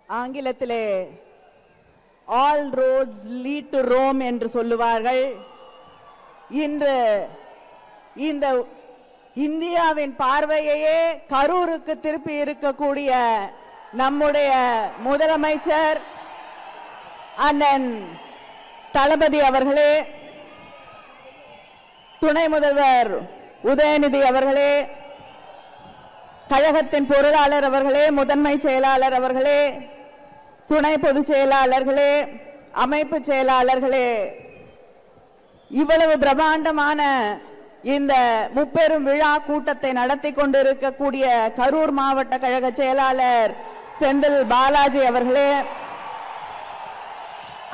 ஆங்கிலத்திலே all roads lead to Rome என்று சொல்லுவார்கள். இன்று இந்த இந்தியாவின் பார்வையையே கரூருக்கு திருப்பி இருக்கக்கூடிய நம்முடைய முதலமைச்சர் அண்ணன் தளபதி அவர்களே, துணை முதல்வர் உதயநிதி அவர்களே, கழகத்தின் பொருளாளர் அவர்களே, முதன்மை செயலாளர் அவர்களே, துணை பொதுச் செயலாளர்களே, அமைப்பு செயலாளர்களே, இவ்வளவு பிரம்மாண்டமான இந்த முப்பெரும் விழா கூட்டத்தை நடத்தி கொண்டிருக்கக்கூடிய கரூர் மாவட்ட கழக செயலாளர் செந்தில் பாலாஜி அவர்களே,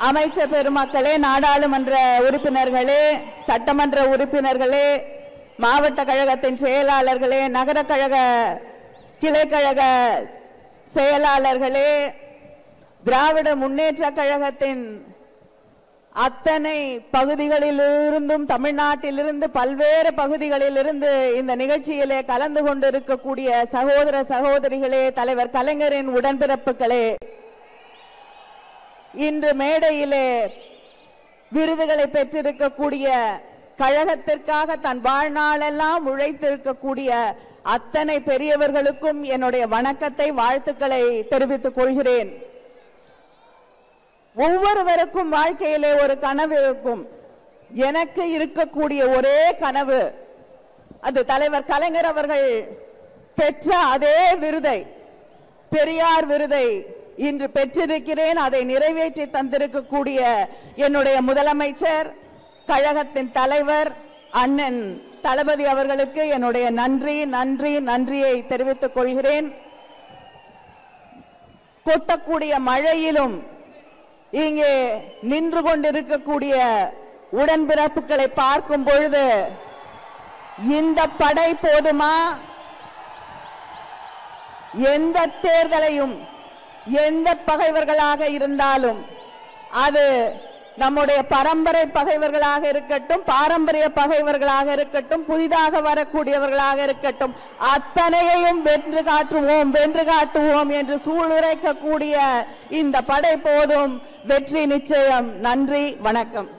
அமைச்சர் பெருமக்களே, நாடாளுமன்ற உறுப்பினர்களே, சட்டமன்ற உறுப்பினர்களே, மாவட்ட கழகத்தின் செயலாளர்களே, நகர கழக கிளைக்கழக செயலாளர்களே, திராவிட முன்னேற்ற கழகத்தின் அத்தனை பகுதிகளிலிருந்தும் தமிழ்நாட்டிலிருந்து பல்வேறு பகுதிகளிலிருந்து இந்த நிகழ்ச்சியிலே கலந்து கொண்டிருக்கக்கூடிய சகோதர சகோதரிகளே, தலைவர் கலைஞரின் உடன்பிறப்புகளே, இன்று மேடையிலே விருதுகளை பெற்றிருக்கக்கூடிய கழகத்திற்காக தன் வாழ்நாளெல்லாம் உழைத்திருக்கக்கூடிய அத்தனை பெரியவர்களுக்கும் என்னுடைய வணக்கத்தை, வாழ்த்துக்களை தெரிவித்துக் கொள்கிறேன். ஒவ்வொருவருக்கும் வாழ்க்கையிலே ஒரு கனவு இருக்கும். எனக்கு இருக்கக்கூடிய ஒரே கனவு, அது தலைவர் கலைஞர் அவர்கள் பெற்ற அதே விருதை, பெரியார் விருதை இன்று பெற்றிருக்கிறேன். அதை நிறைவேற்றி தந்திருக்கக்கூடிய என்னுடைய முதலமைச்சர், கழகத்தின் தலைவர் அண்ணன் தளபதி அவர்களுக்கு என்னுடைய நன்றியை தெரிவித்துக் கொள்கிறேன். கொட்டக்கூடிய மழையிலும் இங்கே நின்று கொண்டிருக்கக்கூடிய உடன்பிறப்புகளை பார்க்கும் பொழுது இந்த படை போதுமா? எந்த தேர்தலையும் எந்த பகைவர்களாக இருந்தாலும், அது நம்முடைய பரம்பரை பகைவர்களாக இருக்கட்டும், பாரம்பரிய பகைவர்களாக இருக்கட்டும், புதிதாக வரக்கூடியவர்களாக இருக்கட்டும், அத்தனையையும் வென்று காட்டுவோம் என்று சூளுரைக்கக்கூடிய இந்த படை போதும், வெற்றி நிச்சயம். நன்றி, வணக்கம்.